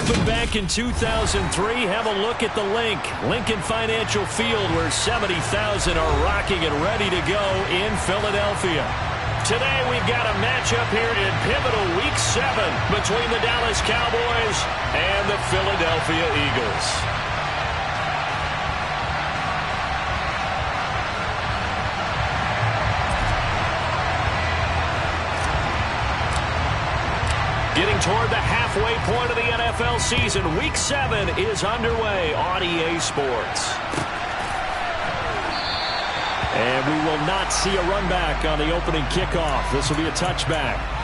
opened back in 2003. Have a look at the link. Lincoln Financial Field, where 70,000 are rocking and ready to go in Philadelphia. Today we've got a matchup here in pivotal Week 7 between the Dallas Cowboys and the Philadelphia Eagles. Getting toward the halfway point of the NFL season, Week 7 is underway on EA Sports. And we will not see a run back on the opening kickoff. This will be a touchback.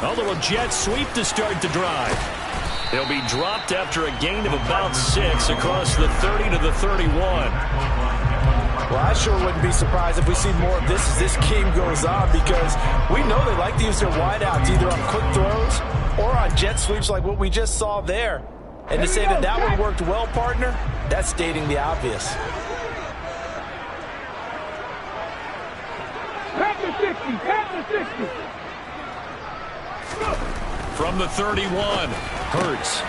A little jet sweep to start the drive. He'll be dropped after a gain of about 6 across the 30 to the 31. Well, I sure wouldn't be surprised if we see more of this as this game goes on, because we know they like to use their wideouts either on quick throws or on jet sweeps like what we just saw there. And to say that that one worked well, partner, that's stating the obvious. Pass the 60, pass the 60. From the 31, Hurts.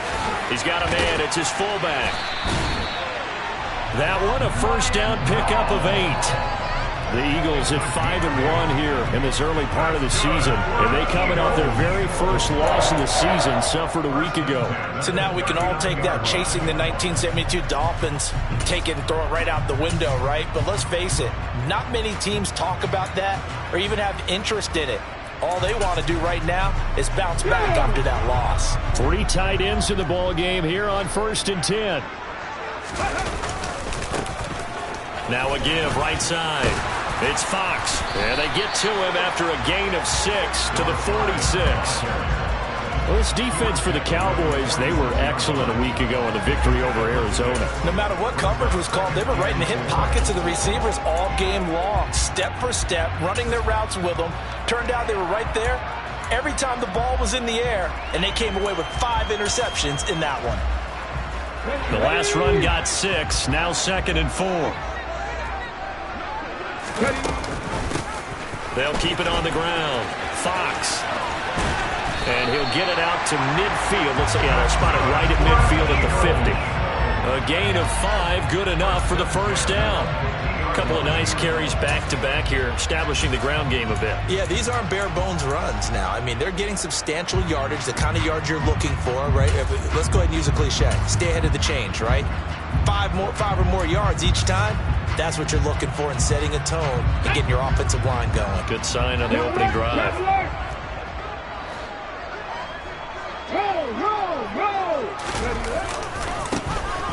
He's got a man. It's his fullback. That one, a first down pickup of 8. The Eagles at 5-1 here in this early part of the season. And they coming off their very first loss of the season, suffered a week ago. So now we can all take that chasing the 1972 Dolphins, take it and throw it right out the window, right? But let's face it, not many teams talk about that or even have interest in it. All they want to do right now is bounce back after that loss. 3 tight ends in the ball game here on 1st and 10. Now a give right side. It's Fox. And they get to him after a gain of 6 to the 46. Well, this defense for the Cowboys, they were excellent a week ago in the victory over Arizona. No matter what coverage was called, they were right in the hip pockets of the receivers all game long, step for step, running their routes with them. Turned out they were right there every time the ball was in the air, and they came away with 5 interceptions in that one. The last run got 6, now 2nd and 4. They'll keep it on the ground. Fox. And he'll get it out to midfield. Let's see, they'll spot it right at midfield at the 50. A gain of 5, good enough for the first down. A couple of nice carries back-to-back here, establishing the ground game a bit. Yeah, these aren't bare-bones runs now. I mean, they're getting substantial yardage, the kind of yards you're looking for, right? Let's go ahead and use a cliche. Stay ahead of the change, right? 5 or more yards each time. That's what you're looking for in setting a tone and getting your offensive line going. Good sign on the opening drive.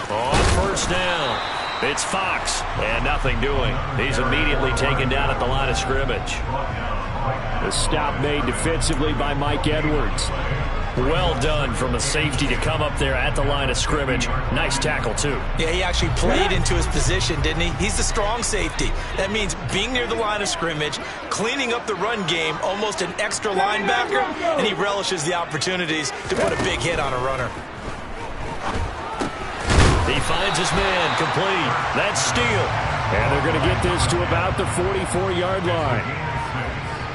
On first down, it's Fox, and nothing doing. He's immediately taken down at the line of scrimmage. The stop made defensively by Mike Edwards. Well done from a safety to come up there at the line of scrimmage. Nice tackle, too. Yeah, he actually played into his position, didn't he? He's the strong safety. That means being near the line of scrimmage, cleaning up the run game, almost an extra linebacker, and he relishes the opportunities to put a big hit on a runner. He finds his man complete. That's steal. And they're going to get this to about the 44-yard line.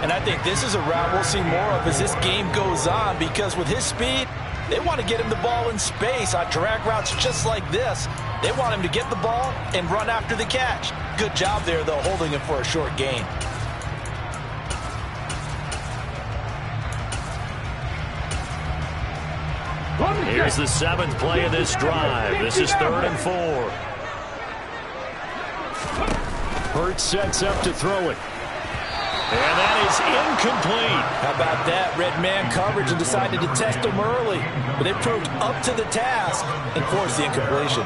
And I think this is a route we'll see more of as this game goes on, because with his speed, they want to get him the ball in space on drag routes just like this. They want him to get the ball and run after the catch. Good job there, though, holding him for a short gain. Here's the 7th play of this drive. This is 3rd and 4. Hurts sets up to throw it. And that is incomplete. How about that? Red man coverage and decided to test him early. But they proved up to the task and forced the incompletion.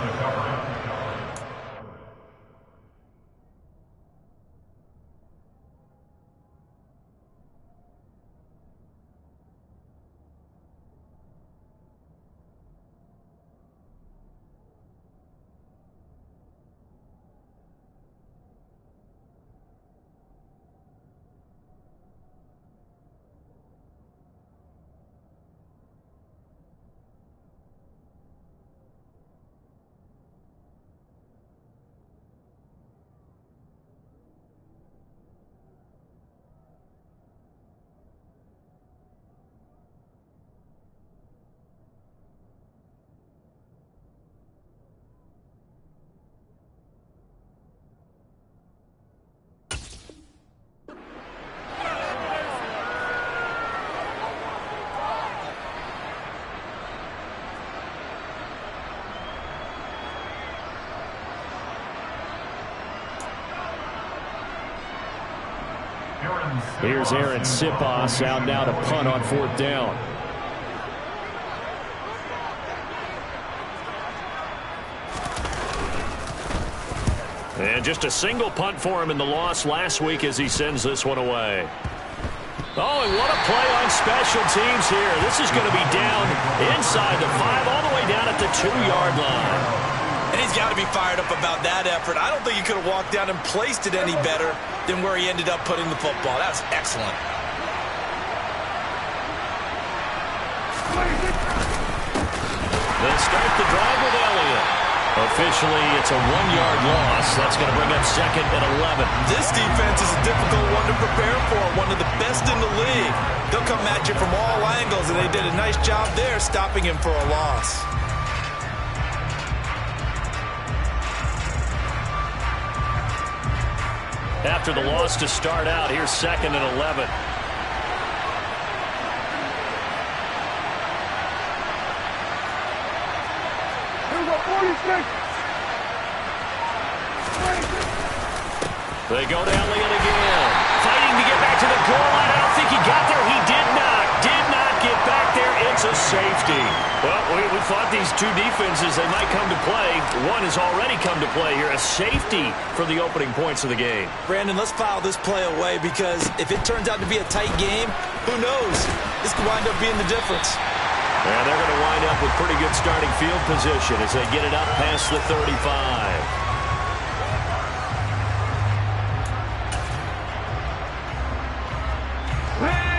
Here's Aaron Sipos out now to punt on 4th down. And just a single punt for him in the loss last week as he sends this one away. Oh, and what a play on special teams here. This is going to be down inside the 5, all the way down at the 2-yard line. And he's got to be fired up about that effort. I don't think he could have walked down and placed it any better than where he ended up putting the football. That was excellent. They'll start the drive with Elliott. Officially, it's a 1-yard loss. That's going to bring up 2nd and 11. This defense is a difficult one to prepare for, one of the best in the league. They'll come at you from all angles, and they did a nice job there stopping him for a loss. After the loss to start out, here's 2nd and 11. They go to Elliott again. Fighting to get back to the goal line. I don't think he got there. He did not. Did not get back there. It's a safety. Well, we thought these two defenses, they might come to play. One has already come to play here. A safety for the opening points of the game. Brandon, let's file this play away because if it turns out to be a tight game, who knows? This could wind up being the difference. And they're going to wind up with pretty good starting field position as they get it up past the 35.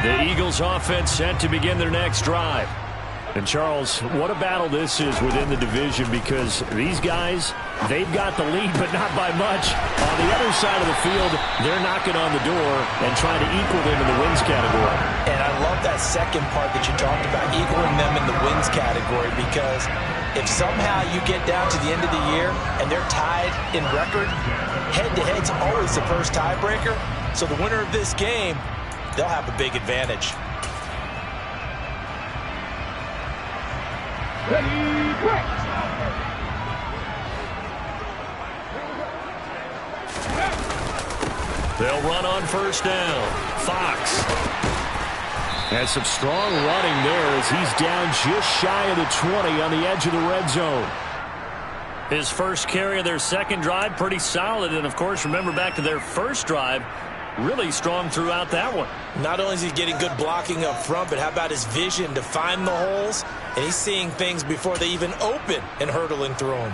The Eagles offense set to begin their next drive. And Charles, what a battle this is within the division because these guys, they've got the lead, but not by much. On the other side of the field, they're knocking on the door and trying to equal them in the wins category. And I love that second part that you talked about, equaling them in the wins category, because if somehow you get down to the end of the year and they're tied in record, head-to-head's always the first tiebreaker. So the winner of this game, they'll have a big advantage. Ready, quick! They'll run on 1st down. Fox has some strong running there as he's down just shy of the 20 on the edge of the red zone. His first carry of their second drive, pretty solid. And, of course, remember back to their first drive, really strong throughout that one. Not only is he getting good blocking up front, but how about his vision to find the holes? And he's seeing things before they even open and hurdling through them.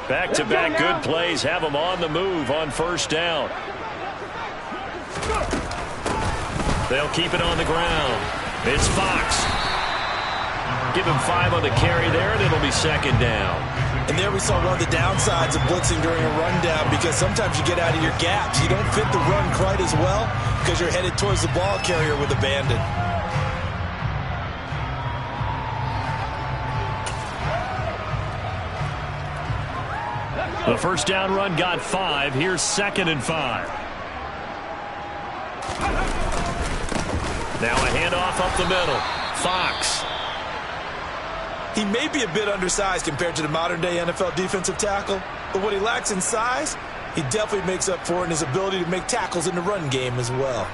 Back-to-back good plays have him on the move on 1st down. They'll keep it on the ground. It's Fox. Give him 5 on the carry there, and it'll be 2nd down. And there we saw one of the downsides of blitzing during a rundown, because sometimes you get out of your gaps. You don't fit the run quite as well because you're headed towards the ball carrier with abandon. The 1st down run got 5. Here's 2nd and 5. Now a handoff up the middle. Fox. He may be a bit undersized compared to the modern-day NFL defensive tackle, but what he lacks in size, he definitely makes up for in his ability to make tackles in the run game as well.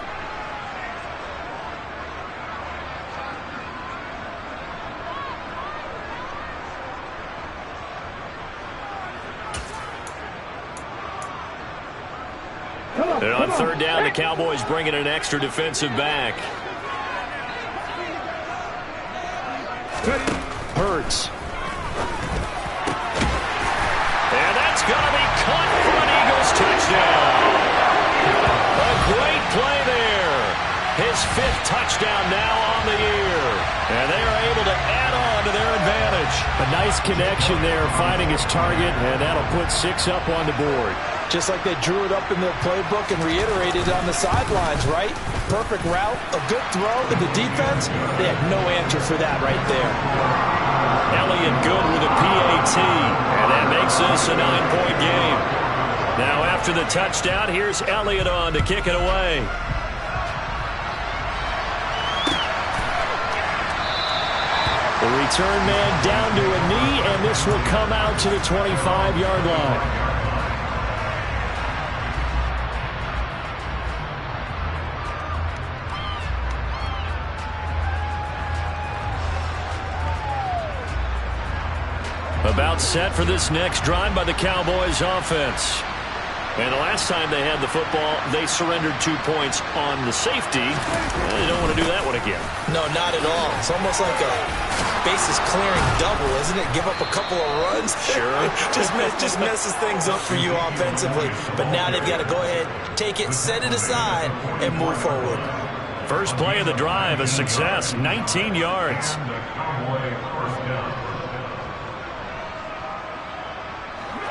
And on 3rd down, the Cowboys bring in an extra defensive back. Hurts. And that's going to be caught for an Eagles touchdown. A great play there. His 5th touchdown now on the year. And they are able to add on to their advantage. A nice connection there, finding his target, and that'll put 6 up on the board. Just like they drew it up in their playbook and reiterated on the sidelines, right? Perfect route, a good throw to the defense. They had no answer for that right there. Elliott good with a PAT, and that makes this a 9-point game. Now after the touchdown, here's Elliott on to kick it away. The return man down to a knee, and this will come out to the 25-yard line. About set for this next drive by the Cowboys offense. And the last time they had the football, they surrendered 2 points on the safety. They don't want to do that one again. No, not at all. It's almost like a bases clearing double, isn't it? Give up a couple of runs. Sure. just messes things up for you offensively. But now they've got to go ahead, take it, set it aside, and move forward. First play of the drive, a success, 19 yards.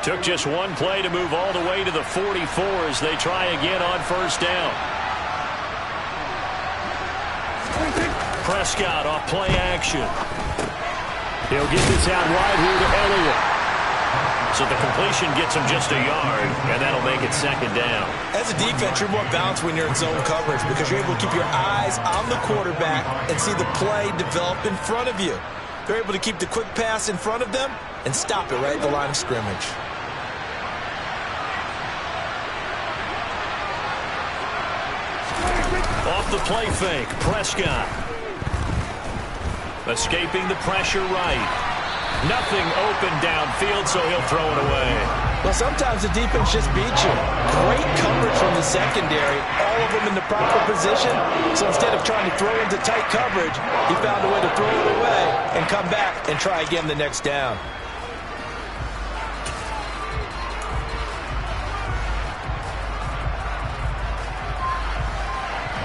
Took just one play to move all the way to the 44 as they try again on first down. Prescott off play action. He'll get this out wide here to Elliott. So the completion gets him just a yard, and that'll make it second down. As a defense, you're more balanced when you're in zone coverage because you're able to keep your eyes on the quarterback and see the play develop in front of you. They're able to keep the quick pass in front of them and stop it right at the line of scrimmage. Off the play fake, Prescott. Escaping the pressure right. Nothing open downfield, so he'll throw it away. Well, sometimes the defense just beats you. Great coverage from the secondary. All of them in the proper position. So instead of trying to throw into tight coverage, he found a way to throw it away and come back and try again the next down.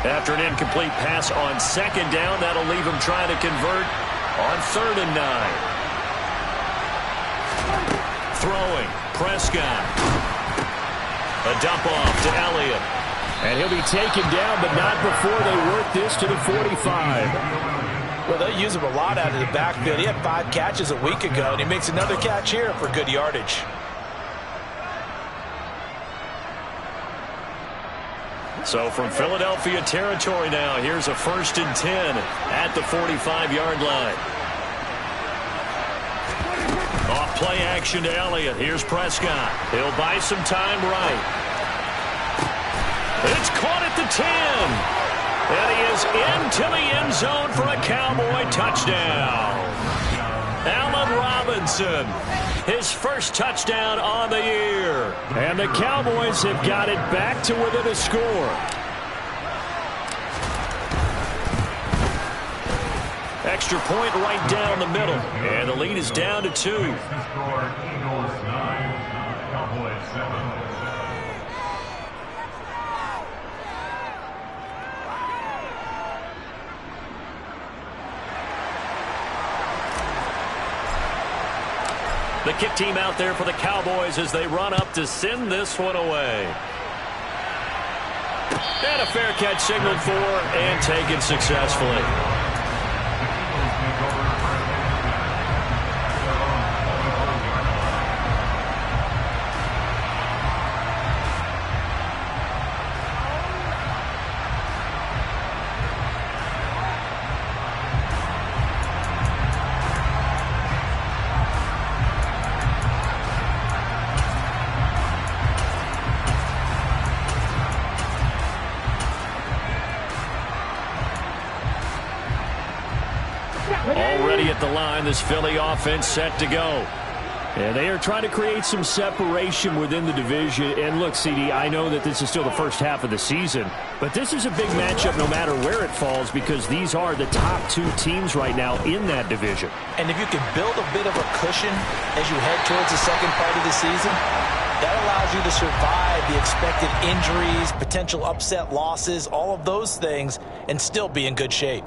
After an incomplete pass on second down, that'll leave him trying to convert on 3rd and 9. Throwing, Prescott. A dump off to Elliott. And he'll be taken down, but not before they work this to the 45. Well, they use him a lot out of the backfield. He had 5 catches a week ago, and he makes another catch here for good yardage. So from Philadelphia territory now, here's a 1st and 10 at the 45-yard line. Off play action to Elliott. Here's Prescott. He'll buy some time right. It's caught at the 10. And he is into the end zone for a Cowboy touchdown. Allen Robinson, his first touchdown on the year. And the Cowboys have got it back to within a score. Extra point right down the middle. And the lead is down to 2. The kick team out there for the Cowboys as they run up to send this one away. And a fair catch signaled for and taken successfully. Already at the line, this Philly offense set to go. And they are trying to create some separation within the division. And look, CD, I know that this is still the first half of the season, but this is a big matchup no matter where it falls because these are the top 2 teams right now in that division. And if you can build a bit of a cushion as you head towards the second part of the season, that allows you to survive the expected injuries, potential upset losses, all of those things, and still be in good shape.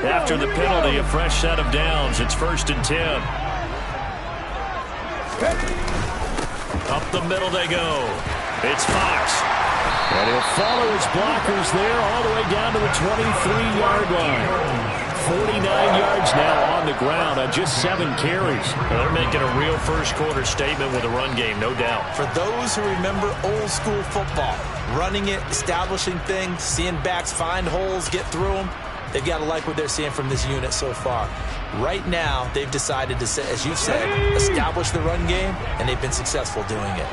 After the penalty, a fresh set of downs. It's 1st and 10. Up the middle they go. It's Fox. And he'll follow his blockers there all the way down to the 23-yard line. 49 yards now on the ground on just 7 carries. Well, they're making a real first-quarter statement with a run game, no doubt. For those who remember old-school football, running it, establishing things, seeing backs find holes, get through them, they've got to like what they're seeing from this unit so far. Right now, they've decided to, as you've said, establish the run game, and they've been successful doing it.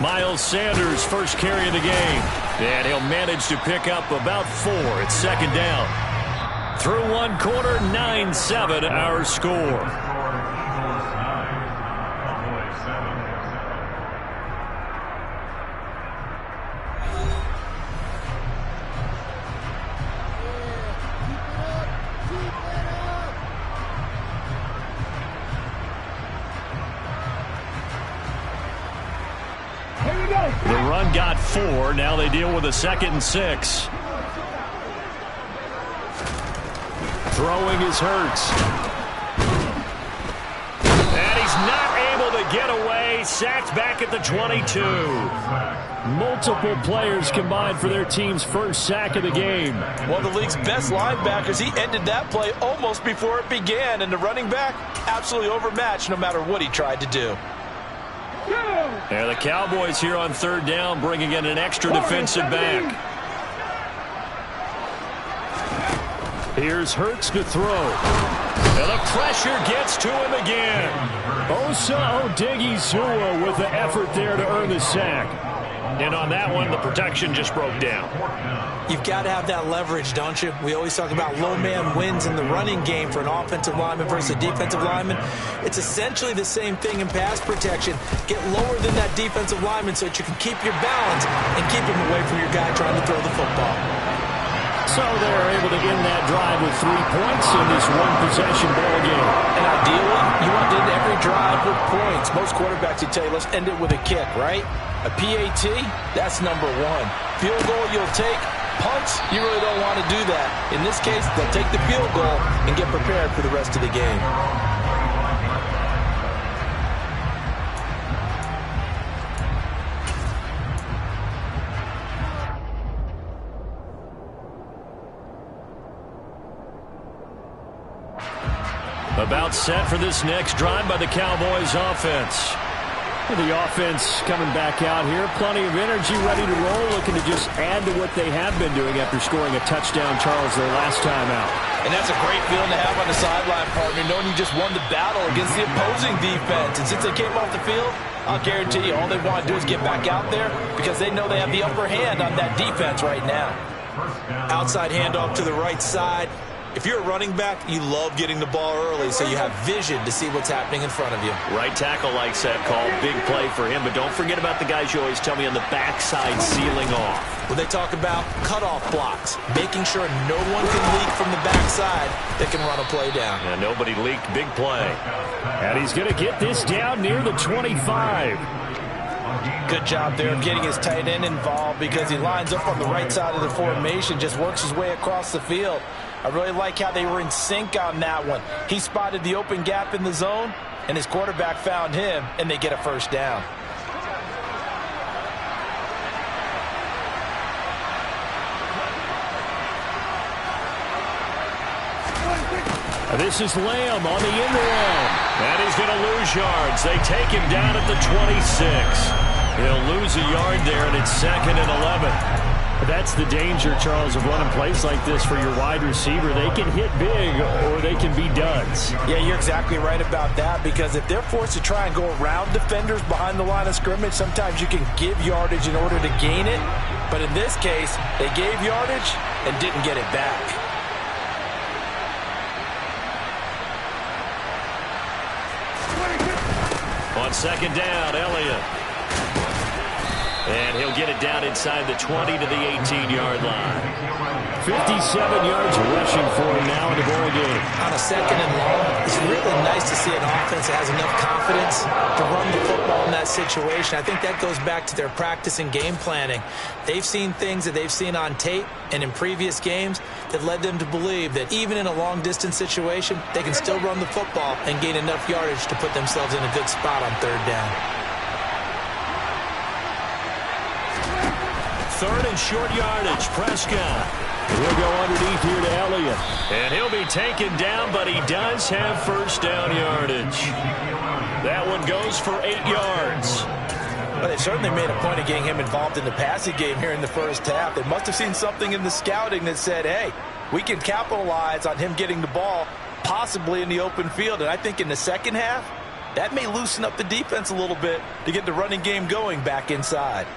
Miles Sanders' first carry of the game. And he'll manage to pick up about 4. It's second down. Through one quarter, 9-7 our score. The run got 4. Now they deal with a 2nd and 6. Throwing is Hurts. And he's not able to get away. Sacked back at the 22. Multiple players combined for their team's first sack of the game. One of the league's best linebackers. He ended that play almost before it began. And the running back, absolutely overmatched no matter what he tried to do. And the Cowboys here on third down, bringing in an extra defensive back. Here's Hurts to throw. And the pressure gets to him again. Osa Odighizuwa with the effort there to earn the sack. And on that one, the protection just broke down. You've got to have that leverage, don't you? We always talk about low man wins in the running game for an offensive lineman versus a defensive lineman. It's essentially the same thing in pass protection. Get lower than that defensive lineman so that you can keep your balance and keep him away from your guy trying to throw the football. So they're able to end that drive with 3 points in this one-possession ball game. And ideally, you want to end every drive with points. Most quarterbacks would tell you, let's end it with a kick, right? A PAT, that's number 1. Field goal you'll take. Punts, you really don't want to do that. In this case, they'll take the field goal and get prepared for the rest of the game. About set for this next drive by the Cowboys offense. The offense coming back out here. Plenty of energy, ready to roll, looking to just add to what they have been doing after scoring a touchdown, Charles, their last time out. And that's a great feeling to have on the sideline, partner, knowing you just won the battle against the opposing defense. And since they came off the field, I'll guarantee you all they want to do is get back out there because they know they have the upper hand on that defense right now. Outside handoff to the right side. If you're a running back, you love getting the ball early so you have vision to see what's happening in front of you. Right tackle likes that call. Big play for him. But don't forget about the guys you always tell me on the backside sealing off. When they talk about cutoff blocks, making sure no one can leak from the backside that can run a play down. Yeah, nobody leaked. Big play. And he's going to get this down near the 25. Good job there of getting his tight end involved because he lines up on the right side of the formation, just works his way across the field. I really like how they were in sync on that one. He spotted the open gap in the zone, and his quarterback found him, and they get a first down. This is Lamb on the end around. And he's going to lose yards. They take him down at the 26. He'll lose a yard there, and it's 2nd and 11. That's the danger, Charles, of running plays like this for your wide receiver. They can hit big or they can be duds. Yeah, you're exactly right about that because if they're forced to try and go around defenders behind the line of scrimmage, sometimes you can give yardage in order to gain it. But in this case, they gave yardage and didn't get it back. On 2nd down, Elliott. And he'll get it down inside the 20 to the 18-yard line. 57 yards rushing for him now in the ball game. On a 2nd and long, it's really nice to see an offense that has enough confidence to run the football in that situation. I think that goes back to their practice and game planning. They've seen things that they've seen on tape and in previous games that led them to believe that even in a long-distance situation, they can still run the football and gain enough yardage to put themselves in a good spot on 3rd down. 3rd and short yardage. Prescott. He'll go underneath here to Elliott. And he'll be taken down, but he does have first down yardage. That one goes for 8 yards. Well, they certainly made a point of getting him involved in the passing game here in the first half. They must have seen something in the scouting that said, hey, we can capitalize on him getting the ball possibly in the open field. And I think in the second half, that may loosen up the defense a little bit to get the running game going back inside.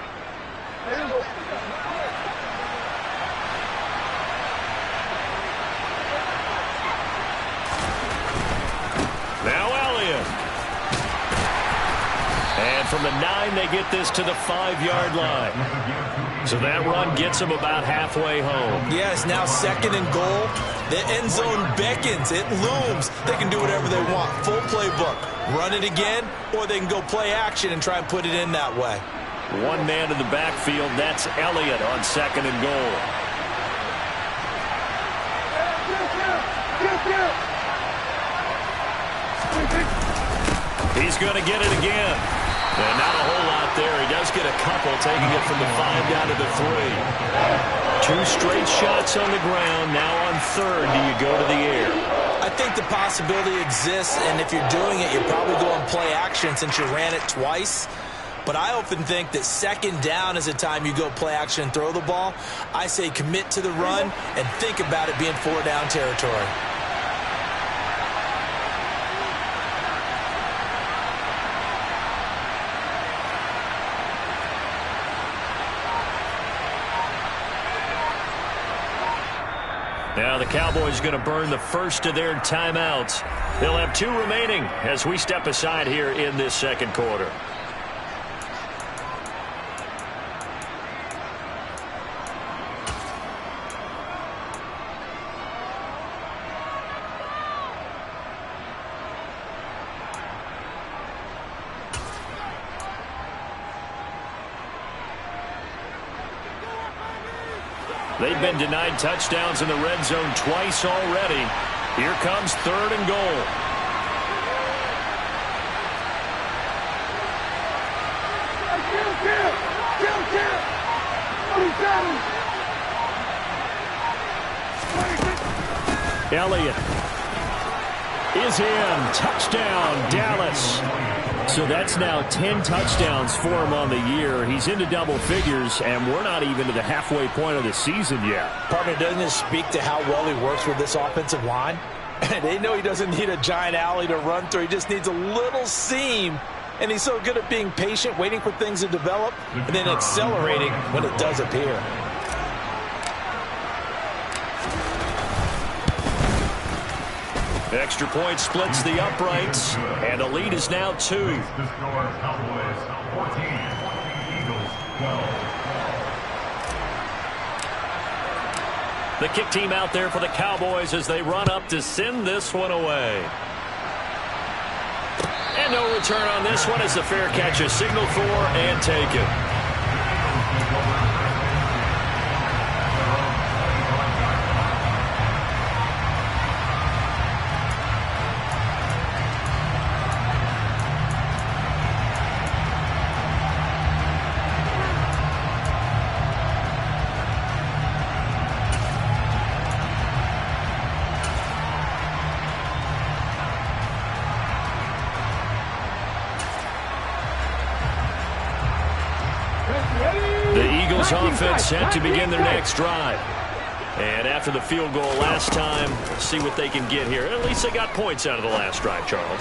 Now Elliott. And from the 9, they get this to the 5-yard line. So that run gets them about halfway home. Yes, now 2nd and goal. The end zone beckons. It looms. They can do whatever they want. Full playbook. Run it again, or they can go play action and try and put it in that way. One man in the backfield. That's Elliott on 2nd and goal. He's going to get it again. And not a whole lot there. He does get a couple, taking it from the 5 down to the 3. 2 straight shots on the ground. Now on 3rd, do you go to the air? I think the possibility exists, and if you're doing it, you're probably going play action since you ran it twice. But I often think that 2nd down is a time you go play action and throw the ball. I say commit to the run and think about it being 4-down territory. Now the Cowboys are going to burn the first of their timeouts. They'll have 2 remaining as we step aside here in this second quarter. They've been denied touchdowns in the red zone twice already. Here comes 3rd and goal. Elliott is in. Touchdown, Dallas. So that's now 10 touchdowns for him on the year. He's into double figures, and we're not even to the halfway point of the season yet. Partner, doesn't this speak to how well he works with this offensive line? They know he doesn't need a giant alley to run through. He just needs a little seam, and he's so good at being patient, waiting for things to develop, and then accelerating when it does appear. Extra point splits the uprights, and the lead is now 2. The kick team out there for the Cowboys as they run up to send this one away. And no return on this one as the fair catch is signaled for and taken. Offense set to begin their next drive. And after the field goal last time, see what they can get here. At least they got points out of the last drive, Charles.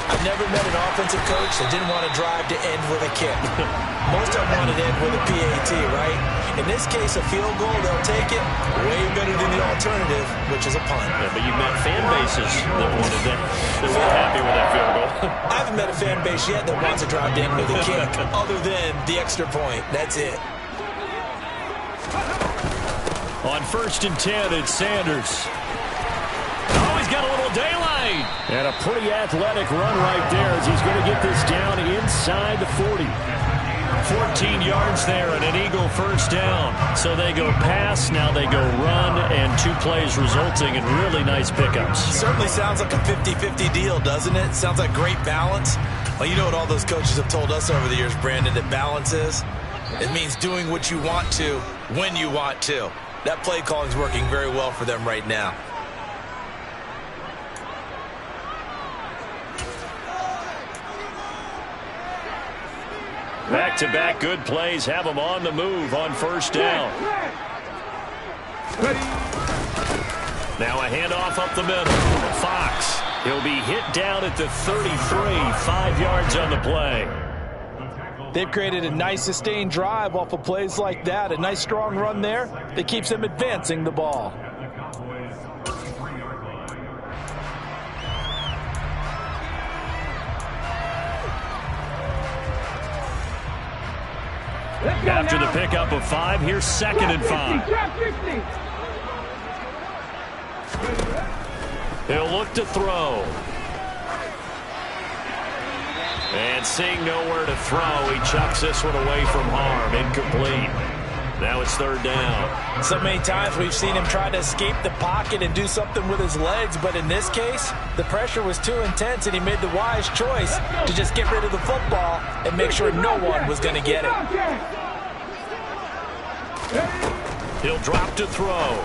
I've never met an offensive coach that didn't want to drive to end with a kick. Most of them want to end with a PAT, right? In this case, a field goal, they'll take it way better than the alternative, which is a punt. Yeah, but you've met fan bases that wanted that, that were happy with that field goal. I haven't met a fan base yet that wants to drive to end with a kick, other than the extra point. That's it. On 1st and 10, it's Sanders. Oh, he's got a little daylight. And a pretty athletic run right there as he's going to get this down inside the 40. 14 yards there and an Eagle first down. So they go pass, now they go run, and 2 plays resulting in really nice pickups. Certainly sounds like a 50-50 deal, doesn't it? Sounds like great balance. Well, you know what all those coaches have told us over the years, Brandon, that balance is? It means doing what you want to when you want to. That play calling is working very well for them right now. Back-to-back good plays have them on the move on first down. Now a handoff up the middle. Fox. He'll be hit down at the 33, 5 yards on the play. They've created a nice sustained drive off of plays like that. A nice strong run there that keeps them advancing the ball. After the pickup of 5, here's 2nd and 5. He'll look to throw. And seeing nowhere to throw, he chucks this one away from harm. Incomplete. Now it's 3rd down. So many times we've seen him try to escape the pocket and do something with his legs, but in this case, the pressure was too intense and he made the wise choice to just get rid of the football and make sure no one was going to get it. He'll drop to throw.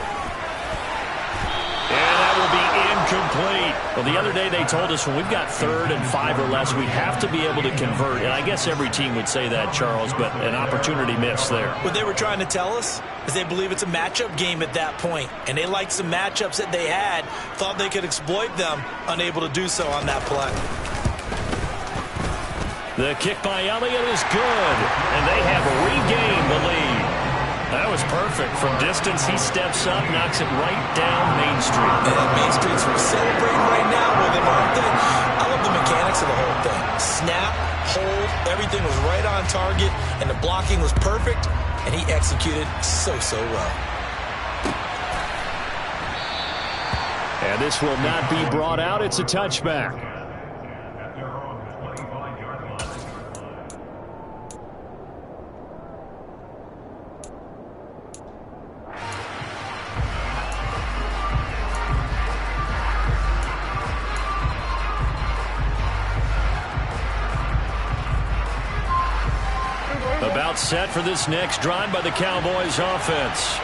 And that will be incomplete. Well, the other day they told us when we've got 3rd and 5 or less, we have to be able to convert. And I guess every team would say that, Charles, but an opportunity missed there. What they were trying to tell us is they believe it's a matchup game at that point. And they liked some matchups that they had, thought they could exploit them, unable to do so on that play. The kick by Elliott is good, and they have regained the lead. That was perfect. From distance, he steps up, knocks it right down Main Street. And Main Street's celebrating right now with him, aren't they? I love the mechanics of the whole thing. Snap, hold, everything was right on target, and the blocking was perfect, and he executed so well. And this will not be brought out. It's a touchback. About set for this next drive by the Cowboys offense.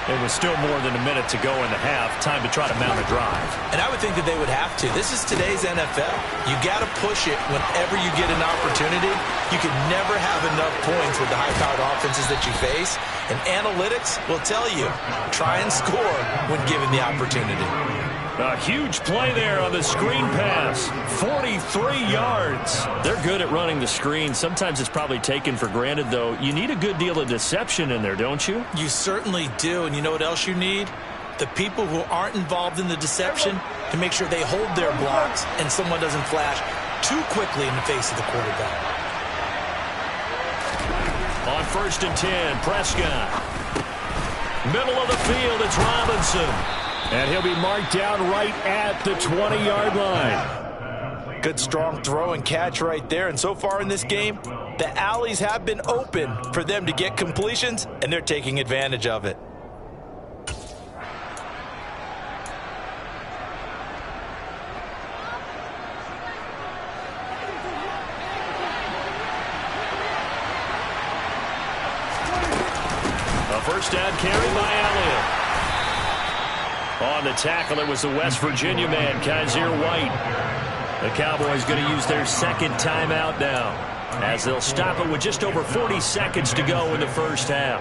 It was still more than a minute to go in the half. Time to try to mount a drive. And I would think that they would have to. This is today's NFL. You got to push it whenever you get an opportunity. You can never have enough points with the high-powered offenses that you face. And analytics will tell you, try and score when given the opportunity. A huge play there on the screen pass. 43 yards. They're good at running the screen. Sometimes it's probably taken for granted, though. You need a good deal of deception in there, don't you? You certainly do. And you know what else you need? The people who aren't involved in the deception to make sure they hold their blocks and someone doesn't flash too quickly in the face of the quarterback. On 1st and 10, Prescott. Middle of the field, it's Robinson. And he'll be marked down right at the 20-yard line. Good, strong throw and catch right there. And so far in this game, the alleys have been open for them to get completions, and they're taking advantage of it. A first down carry by Elliott. On the tackle, it was the West Virginia man, Kaiser White. The Cowboys going to use their 2nd timeout now, as they'll stop it with just over 40 seconds to go in the first half.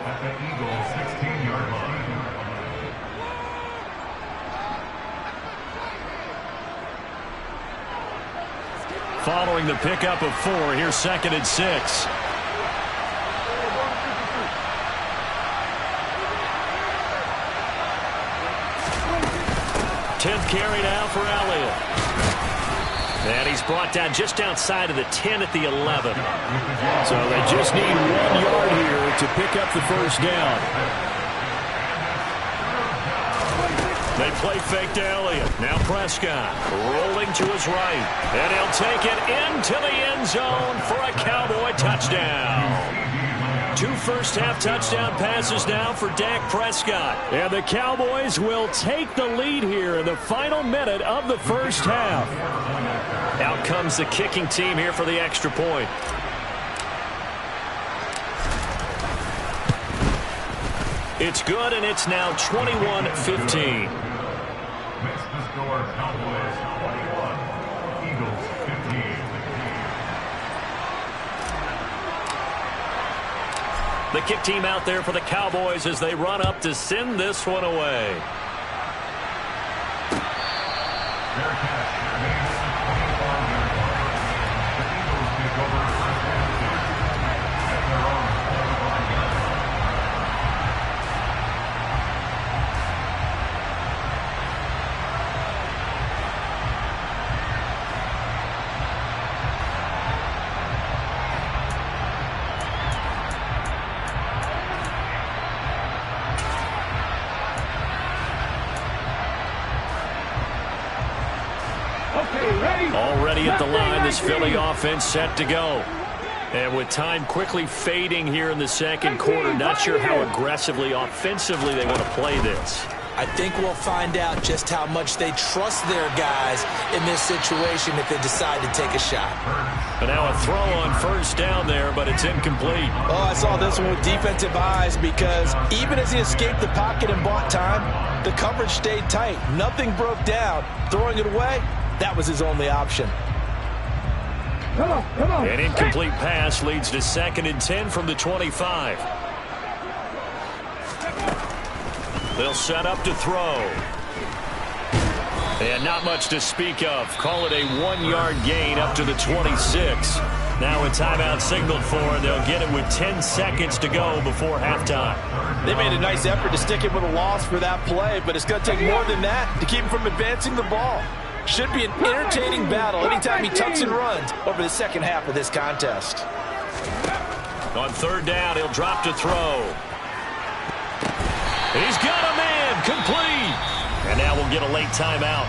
Following the pickup of 4, here's 2nd and 6. 10th carry now for Elliott. And he's brought down just outside of the 10 at the 11. So they just need 1 yard here to pick up the first down. They play fake to Elliott. Now Prescott rolling to his right. And he'll take it into the end zone for a Cowboy touchdown. 2 first-half touchdown passes now for Dak Prescott. And the Cowboys will take the lead here in the final minute of the first half. Out comes the kicking team here for the extra point. It's good, and it's now 21-15. The kick team out there for the Cowboys as they run up to send this one away. Already at the line, this Philly offense set to go. And with time quickly fading here in the second quarter, not sure how aggressively, offensively they want to play this. I think we'll find out just how much they trust their guys in this situation if they decide to take a shot. But now a throw on first down there, but it's incomplete. Oh, I saw this one with defensive eyes because even as he escaped the pocket and bought time, the coverage stayed tight. Nothing broke down. Throwing it away, that was his only option. Come on. An incomplete pass leads to 2nd and 10 from the 25. They'll set up to throw. And not much to speak of. Call it a 1-yard gain up to the 26. Now a timeout signaled for, and they'll get it with 10 seconds to go before halftime. They made a nice effort to stick him with a loss for that play, but it's going to take more than that to keep him from advancing the ball. Should be an entertaining battle anytime he tucks and runs over the second half of this contest. On 3rd down, he'll drop to throw. He's got a man, complete. And now we'll get a late timeout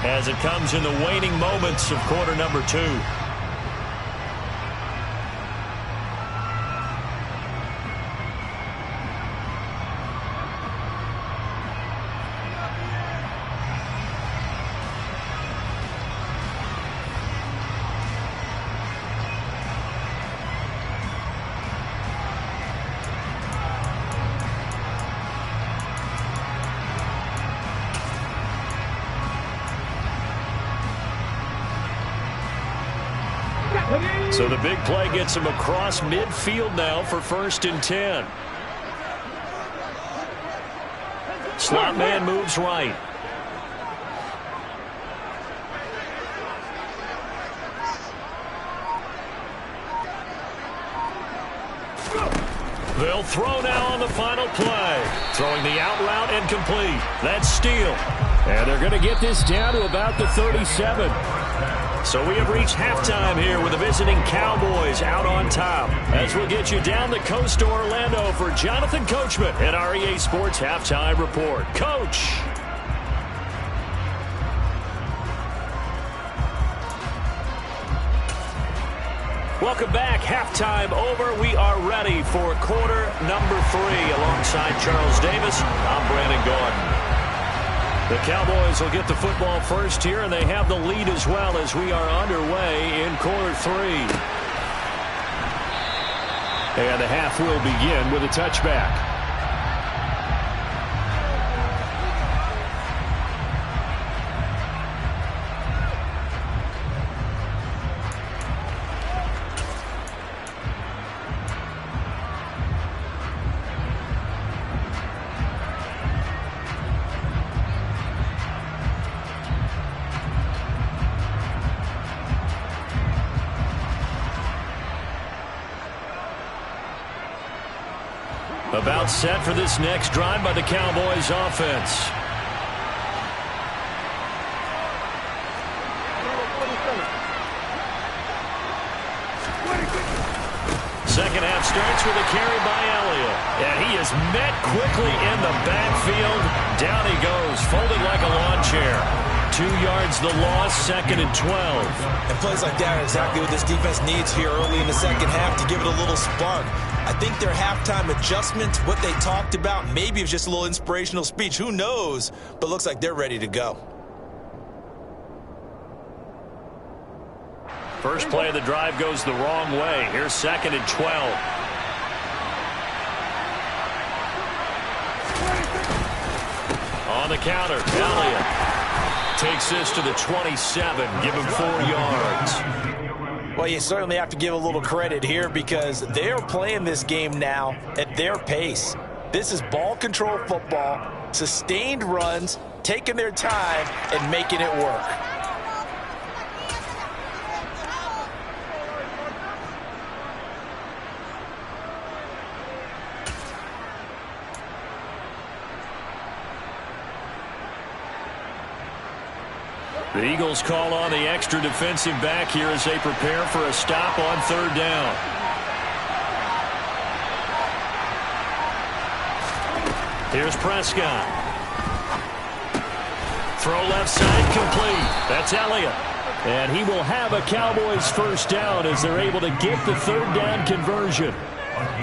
as it comes in the waning moments of quarter number 2. So the big play gets him across midfield now for 1st and 10. Slot man moves right. They'll throw now on the final play. Throwing the out route and complete. That's Steele. And they're going to get this down to about the 37. So we have reached halftime here with the visiting Cowboys out on top. As we'll get you down the coast to Orlando for Jonathan Coachman at our EA Sports Halftime Report. Coach. Welcome back. Halftime over. We are ready for quarter number 3. Alongside Charles Davis, I'm Brandon Gordon. The Cowboys will get the football first here, and they have the lead as well as we are underway in quarter 3. And the half will begin with a touchback. About set for this next drive by the Cowboys offense. Second half starts with a carry by Elliott. And he is met quickly in the backfield. Down he goes, folded like a lawn chair. 2 yards the loss, 2nd and 12. And plays like that are exactly what this defense needs here early in the second half to give it a little spark. I think their halftime adjustment, what they talked about, maybe it was just a little inspirational speech. Who knows? But looks like they're ready to go. First play of the drive goes the wrong way. Here's 2nd and 12. On the counter, Elliott takes this to the 27. Give him 4 yards. Well, you certainly have to give a little credit here because they're playing this game now at their pace. This is ball control football, sustained runs, taking their time and making it work. The Eagles call on the extra defensive back here as they prepare for a stop on third down. Here's Prescott. Throw left side complete. That's Elliott. And he will have a Cowboys first down as they're able to get the third down conversion.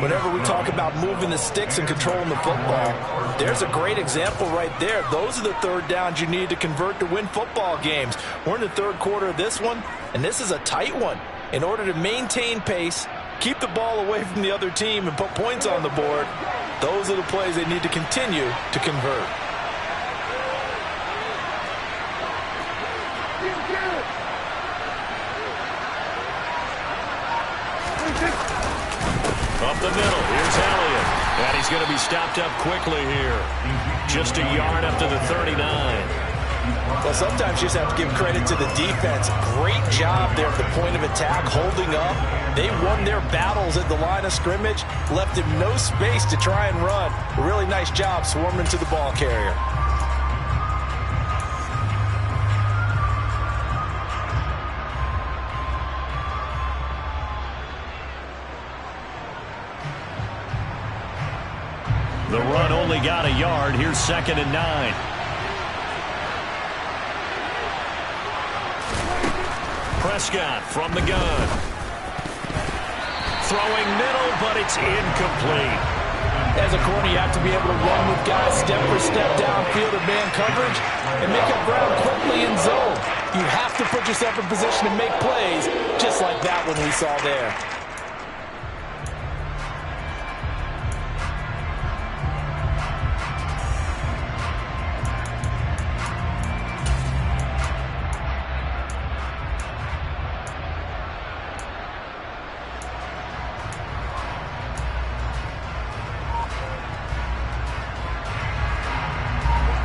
Whenever we talk about moving the sticks and controlling the football, there's a great example right there. Those are the third downs you need to convert to win football games. We're in the third quarter of this one, and this is a tight one. In order to maintain pace, keep the ball away from the other team, and put points on the board, those are the plays they need to continue to convert. Up the middle, here's Elliott. And he's going to be stopped up quickly here. Just a yard up to the 39. Well, sometimes you just have to give credit to the defense. Great job there at the point of attack, holding up. They won their battles at the line of scrimmage, left him no space to try and run. A really nice job swarming to the ball carrier. The run only got a yard. Here's 2nd and 9. Prescott from the gun. Throwing middle, but it's incomplete. As a corner, you have to be able to run with guys step for step downfield or man coverage and make up ground quickly in zone. You have to put yourself in position to make plays just like that one we saw there.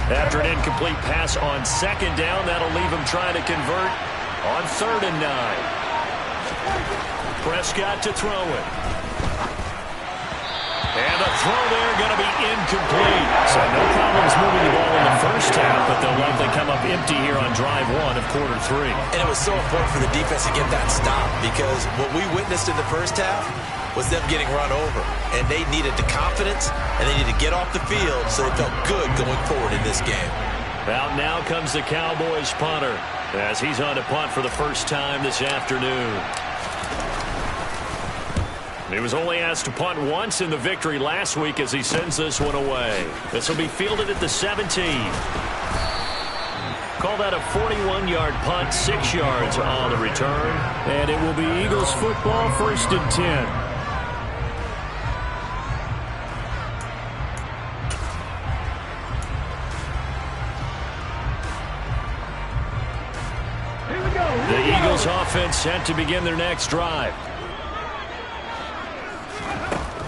After an incomplete pass on 2nd down, that'll leave him trying to convert on 3rd and 9. Prescott to throw it. And the throw there going to be incomplete. So no problems moving the ball in the first half, but they'll likely come up empty here on drive 1 of quarter 3. And it was so important for the defense to get that stop because what we witnessed in the first half was them getting run over. And they needed the confidence, and they needed to get off the field so they felt good going forward in this game. Out now comes the Cowboys punter as he's on to punt for the first time this afternoon. He was only asked to punt once in the victory last week as he sends this one away. This will be fielded at the 17. Call that a 41-yard punt, 6 yards on the return. And it will be Eagles football, 1st and 10. The Eagles offense set to begin their next drive.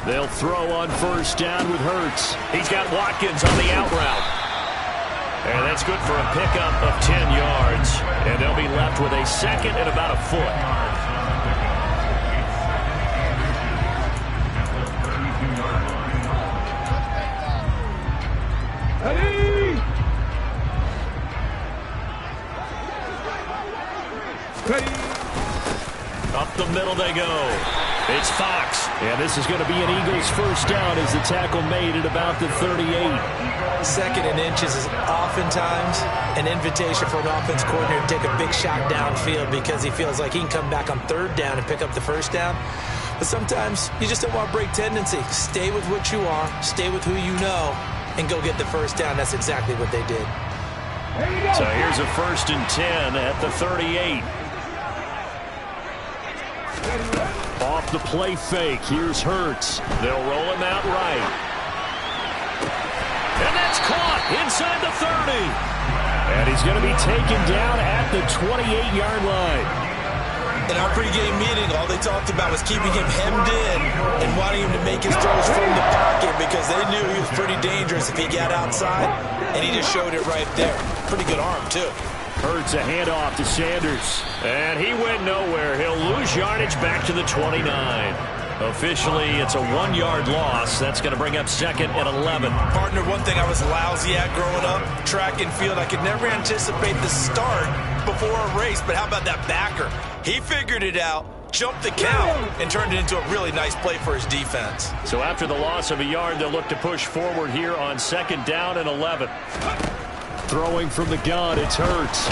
They'll throw on 1st down with Hurts. He's got Watkins on the out route. And that's good for a pickup of 10 yards. And they'll be left with a 2nd and about a foot. Up the middle they go. It's Fox. And this is going to be an Eagles first down as the tackle made at about the 38. 2nd and inches is oftentimes an invitation for an offense coordinator to take a big shot downfield because he feels like he can come back on 3rd down and pick up the first down. But sometimes you just don't want to break tendency. Stay with what you are, stay with who you know, and go get the first down. That's exactly what they did. So here's a 1st and 10 at the 38. Off the play fake, here's Hurts. They'll roll him out right. And that's caught inside the 30. And he's going to be taken down at the 28-yard line. In our pregame meeting, all they talked about was keeping him hemmed in and wanting him to make his throws from the pocket because they knew he was pretty dangerous if he got outside, and he just showed it right there. Pretty good arm, too. Hurts a handoff to Sanders. And he went nowhere. He'll lose yardage back to the 29. Officially, it's a 1-yard loss. That's going to bring up second and 11. Partner, one thing I was lousy at growing up, track and field, I could never anticipate the start before a race, but how about that backer? He figured it out, jumped the count, and turned it into a really nice play for his defense. So after the loss of a yard, they'll look to push forward here on second down and 11. Throwing from the gun, it's Hurts.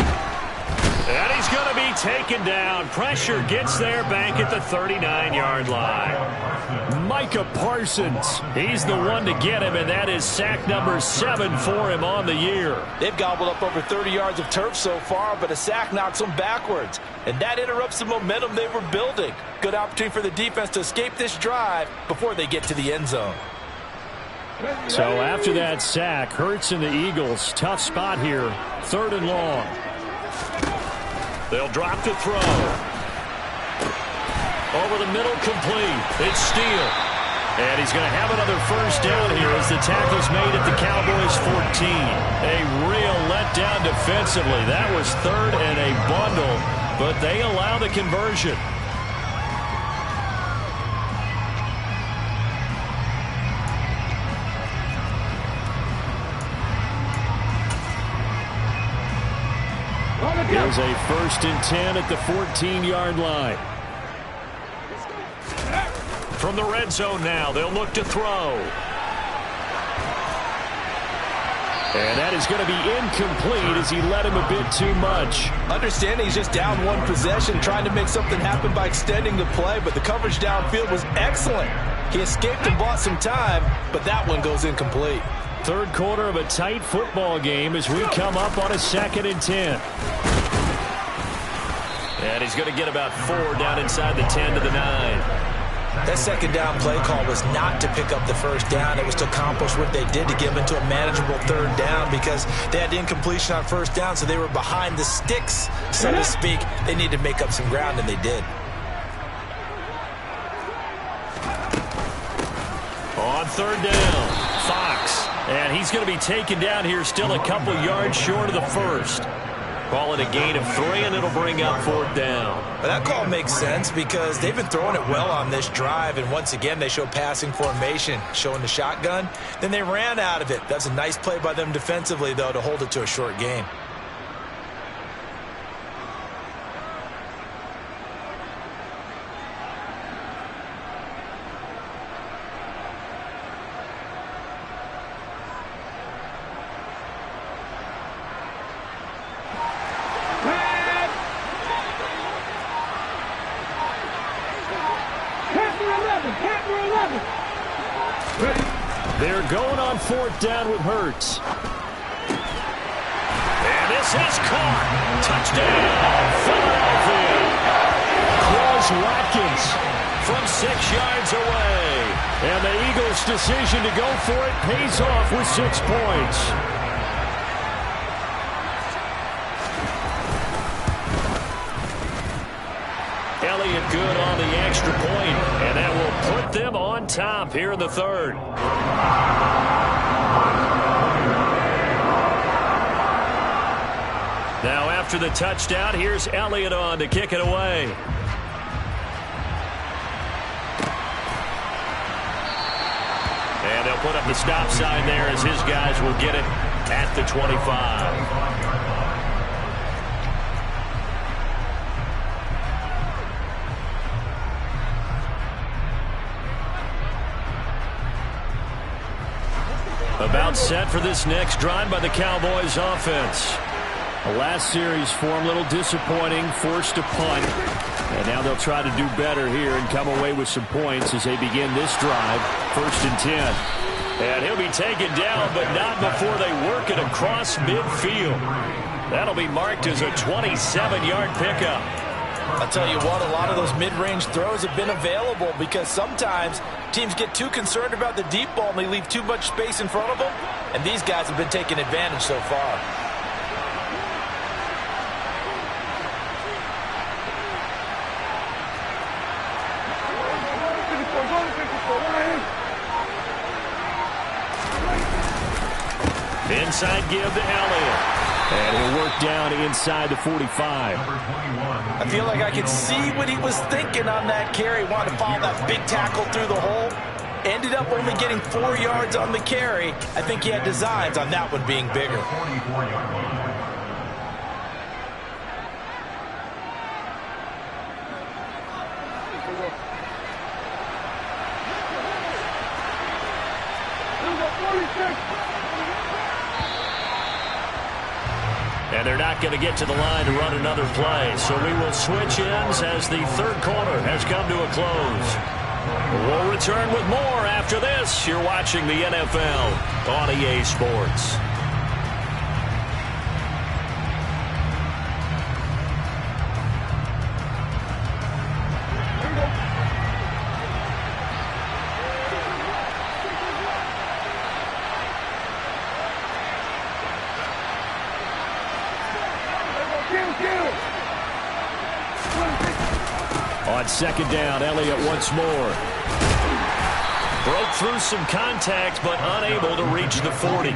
And he's going to be taken down. Pressure gets there back at the 39-yard line. Micah Parsons, he's the one to get him, and that is sack number 7 for him on the year. They've gobbled up over 30 yards of turf so far, but a sack knocks them backwards, and that interrupts the momentum they were building. Good opportunity for the defense to escape this drive before they get to the end zone. So after that sack, Hurts and the Eagles, tough spot here, 3rd and long. They'll drop to throw. Over the middle, complete. It's Steele. And he's going to have another first down here as the tackle's made at the Cowboys 14. A real letdown defensively. That was 3rd and a bundle, but they allow the conversion. Here's a 1st and 10 at the 14-yard line. From the red zone now, they'll look to throw. And that is going to be incomplete as he led him a bit too much. Understanding he's just down one possession, trying to make something happen by extending the play, but the coverage downfield was excellent. He escaped and bought some time, but that one goes incomplete. 3rd quarter of a tight football game as we come up on a 2nd and 10. And he's going to get about 4 down inside the 10 to the 9. That second down play call was not to pick up the first down. It was to accomplish what they did to get them into a manageable 3rd down because they had incompletion on 1st down, so they were behind the sticks, so to speak. They needed to make up some ground, and they did. On 3rd down, Fox. And he's going to be taken down here still a couple yards short of the first. Call it a gain of 3, and it'll bring up 4th down. But that call makes sense because they've been throwing it well on this drive, and once again they show passing formation, showing the shotgun. Then they ran out of it. That's a nice play by them defensively, though, to hold it to a short gain. They're going on 4th down with Hurts. And this is caught. Touchdown, Philadelphia. Quaz Watkins from 6 yards away. And the Eagles' decision to go for it pays off with 6 points. Elliott good on the extra point, and that will put them on top here in the 3rd. Now after the touchdown, here's Elliott on to kick it away. And they'll put up the stop sign there as his guys will get it at the 25. About set for this next drive by the Cowboys offense. The last series for him, a little disappointing, forced a punt. And now they'll try to do better here and come away with some points as they begin this drive, 1st and 10. And he'll be taken down, but not before they work it across midfield. That'll be marked as a 27-yard pickup. I'll tell you what, a lot of those mid-range throws have been available because sometimes teams get too concerned about the deep ball and they leave too much space in front of them, and these guys have been taking advantage so far. inside give to Elliott. And he'll work down inside the 45. I feel like I could see what he was thinking on that carry. Wanted to follow that big tackle through the hole. Ended up only getting 4 yards on the carry. I think he had designs on that one being bigger. And they're not going to get to the line to run another play. So we will switch ends as the third quarter has come to a close. We'll return with more after this. You're watching the NFL on EA Sports. On second down, Elliott once more. Broke through some contact, but unable to reach the 40.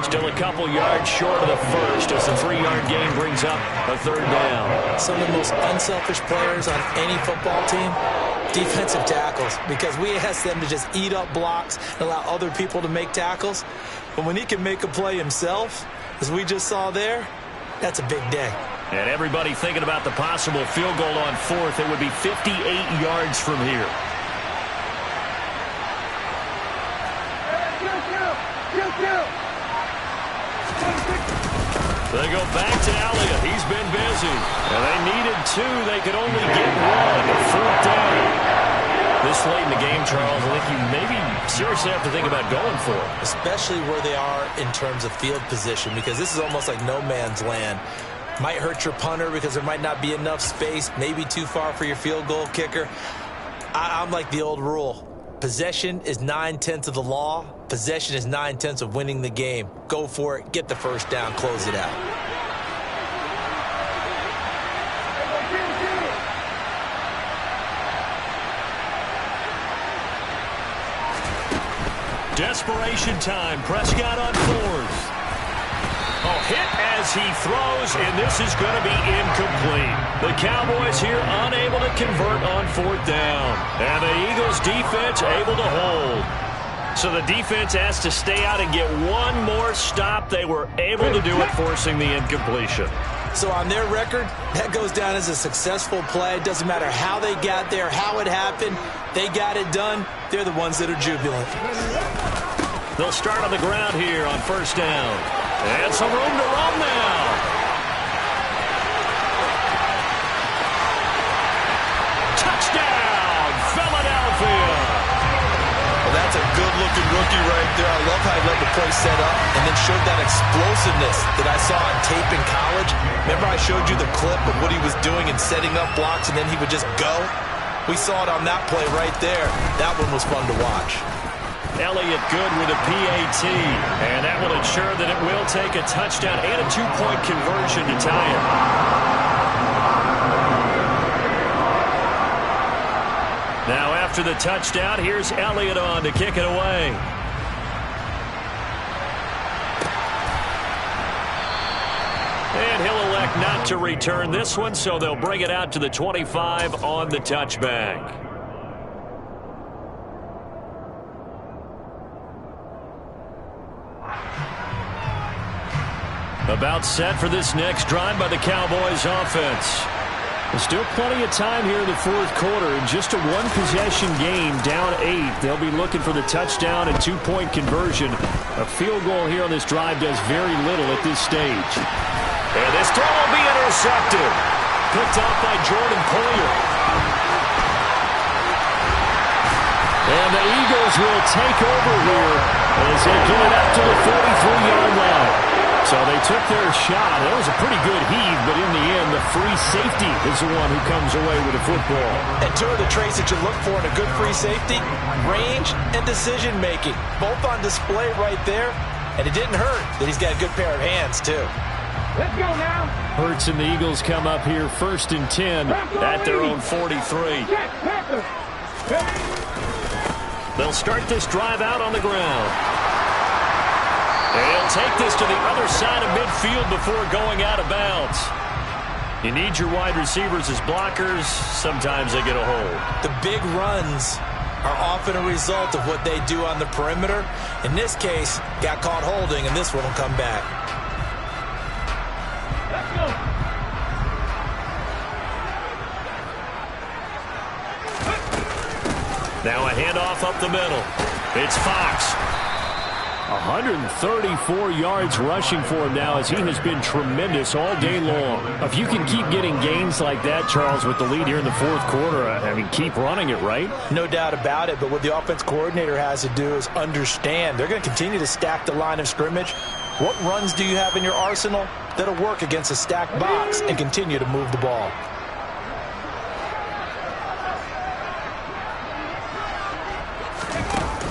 Still a couple yards short of the first as the 3-yard gain brings up a third down. Some of the most unselfish players on any football team, defensive tackles, because we ask them to just eat up blocks and allow other people to make tackles. But when he can make a play himself, as we just saw there, that's a big day. And everybody thinking about the possible field goal on fourth. It would be 58 yards from here. They go back to Elliott. He's been busy. And they needed 2. They could only get 1. Fourth down. This late in the game, Charles, I think you maybe seriously have to think about going for it. Especially where they are in terms of field position, because this is almost like no man's land. Might hurt your punter because there might not be enough space, maybe too far for your field goal kicker. I'm like the old rule. Possession is 9/10 of the law. Possession is 9/10 of winning the game. Go for it, get the first down, close it out. Desperation time. Prescott on fourth. Oh, hit as he throws, and this is going to be incomplete. The Cowboys here unable to convert on fourth down. And the Eagles defense able to hold. So the defense has to stay out and get one more stop. They were able to do it, forcing the incompletion. So on their record, that goes down as a successful play. It doesn't matter how they got there, how it happened. They got it done. They're the ones that are jubilant. They'll start on the ground here on first down. And some room to run now. Touchdown, Philadelphia. Well, that's a good-looking rookie right there. I love how he let the play set up and then showed that explosiveness that I saw on tape in college. Remember I showed you the clip of what he was doing and setting up blocks, and then he would just go? We saw it on that play right there. That one was fun to watch. Elliott good with a PAT, and that will ensure that it will take a touchdown and a 2-point conversion to tie it. Now after the touchdown, here's Elliott on to kick it away. And he'll elect not to return this one, so they'll bring it out to the 25 on the touchback. About set for this next drive by the Cowboys offense. There's still plenty of time here in the fourth quarter. In just a one-possession game, down 8. They'll be looking for the touchdown and 2-point conversion. A field goal here on this drive does very little at this stage. And this throw will be intercepted. Picked off by Jordan Poyer. And the Eagles will take over here as they get it up to the 43-yard line. So they took their shot. That was a pretty good heave, but in the end, the free safety is the one who comes away with the football. And two of the traits that you look for in a good free safety, range and decision-making. Both on display right there, and it didn't hurt that he's got a good pair of hands, too. Let's go now. Hurts and the Eagles come up here 1st and 10 at their own 43. They'll start this drive out on the ground. He'll take this to the other side of midfield before going out of bounds. You need your wide receivers as blockers. Sometimes they get a hold. The big runs are often a result of what they do on the perimeter. In this case, got caught holding, and this one will come back. Let's go. Now a handoff up the middle. It's Fox. 134 yards rushing for him now as he has been tremendous all day long. If you can keep getting gains like that, Charles, with the lead here in the fourth quarter, I mean, keep running it, right? No doubt about it, but what the offense coordinator has to do is understand they're going to continue to stack the line of scrimmage. What runs do you have in your arsenal that'll work against a stacked box and continue to move the ball?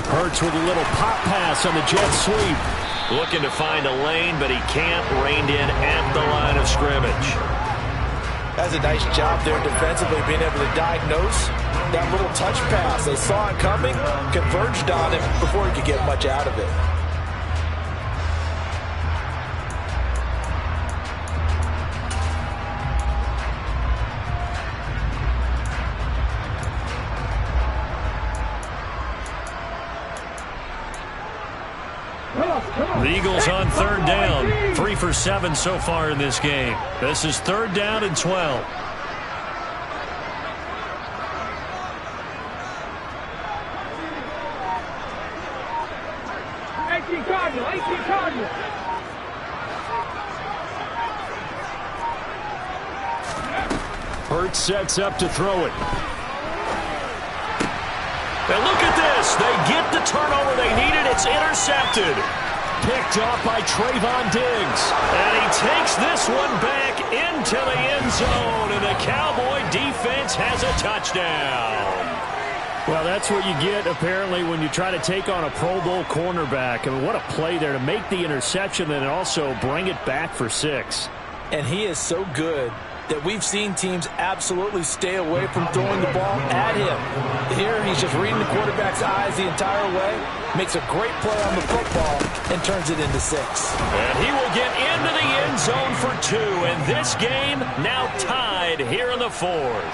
Hurts with a little pop pass on the jet sweep. Looking to find a lane, but he can't. Reined in at the line of scrimmage. That's a nice job there defensively, being able to diagnose that little touch pass. They saw it coming, converged on it before he could get much out of it. The Eagles on third down. 3 for 7 so far in this game. This is third down and 12. 18 Cardinal, 18 Cardinal. Hurts sets up to throw it. And look at this. They get the turnover they needed. It's intercepted. Picked off by Trayvon Diggs. And he takes this one back into the end zone. And the Cowboy defense has a touchdown. Well, that's what you get, apparently, when you try to take on a Pro Bowl cornerback. I mean, what a play there to make the interception and also bring it back for 6. And he is so good that we've seen teams absolutely stay away from throwing the ball at him. Here, he's just reading the quarterback's eyes the entire way, makes a great play on the football, and turns it into 6. And he will get into the end zone for 2. And this game now tied here in the 4th.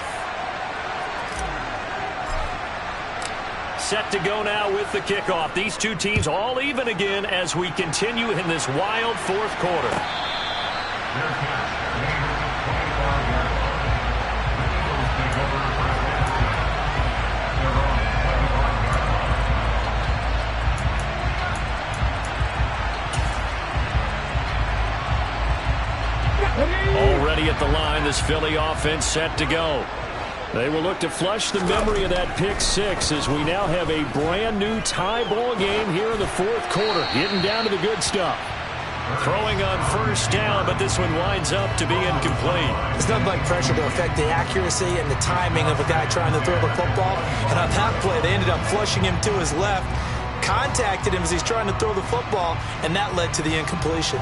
Set to go now with the kickoff. These two teams all even again as we continue in this wild fourth quarter. Already at the line, this Philly offense set to go. They will look to flush the memory of that pick 6 as we now have a brand new tie ball game here in the fourth quarter. Getting down to the good stuff. Throwing on first down, but this one winds up to be incomplete. It's nothing like pressure to affect the accuracy and the timing of a guy trying to throw the football. And on that play, they ended up flushing him to his left, contacted him as he's trying to throw the football, and that led to the incompletion.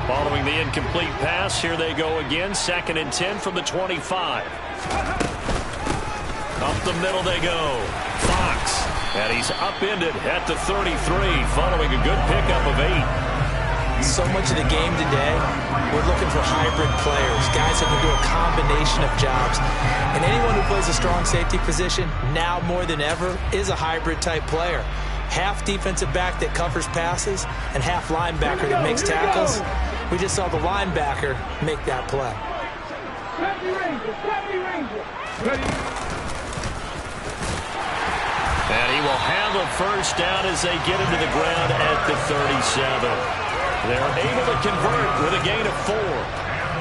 Following the incomplete pass, here they go again. 2nd and 10 from the 25. Up the middle they go. Fox. And he's upended at the 33 following a good pickup of 8. So much of the game today, we're looking for hybrid players, guys that can do a combination of jobs. And anyone who plays a strong safety position, now more than ever, is a hybrid type player. Half defensive back that covers passes and half linebacker that makes tackles. We just saw the linebacker make that play. And he will have a first down as they get into the ground at the 37. They're able to convert with a gain of 4.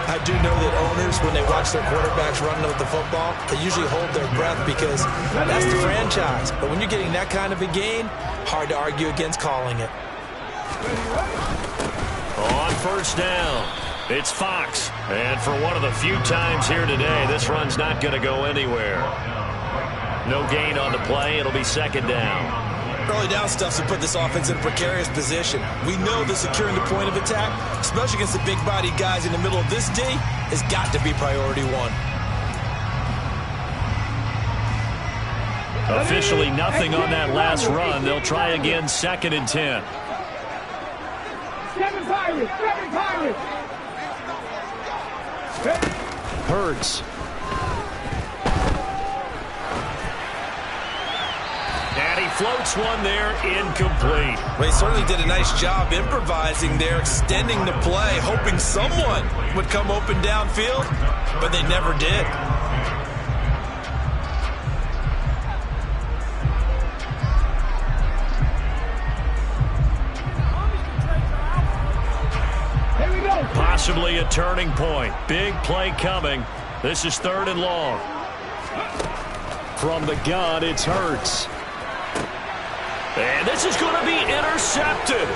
I do know that owners, when they watch their quarterbacks run with the football, they usually hold their breath because that's the franchise. But when you're getting that kind of a gain, hard to argue against calling it. On first down, it's Fox. And for one of the few times here today, this run's not going to go anywhere. No gain on the play. It'll be 2nd down. Early down stuff's to put this offense in a precarious position. We know that securing the point of attack, especially against the big-bodied guys in the middle of this D, has got to be priority 1. Officially nothing on that last run. They'll try again 2nd and 10. 7 Pirates, 7 Pirates. Hurts. And he floats one there, incomplete. Well, he certainly did a nice job improvising there, extending the play, hoping someone would come open downfield, but they never did. Possibly a turning point. Big play coming. This is 3rd and long. From the gun, it's Hurts. And this is going to be intercepted.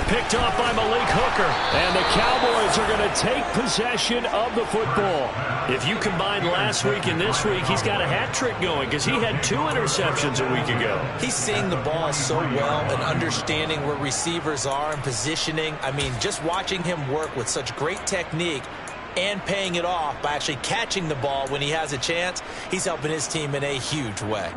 Picked off by Malik Hooker. And the Cowboys are going to take possession of the football. If you combine last week and this week, he's got a hat trick going because he had 2 interceptions a week ago. He's seeing the ball so well and understanding where receivers are and positioning. I mean, just watching him work with such great technique and paying it off by actually catching the ball when he has a chance, he's helping his team in a huge way.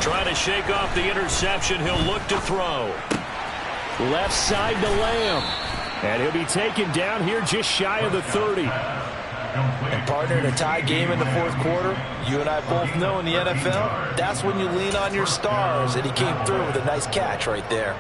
Trying to shake off the interception. He'll look to throw. Left side to Lamb. And he'll be taken down here just shy of the 30. And partner, in a tie game in the 4th quarter, you and I both know in the NFL, that's when you lean on your stars, and he came through with a nice catch right there.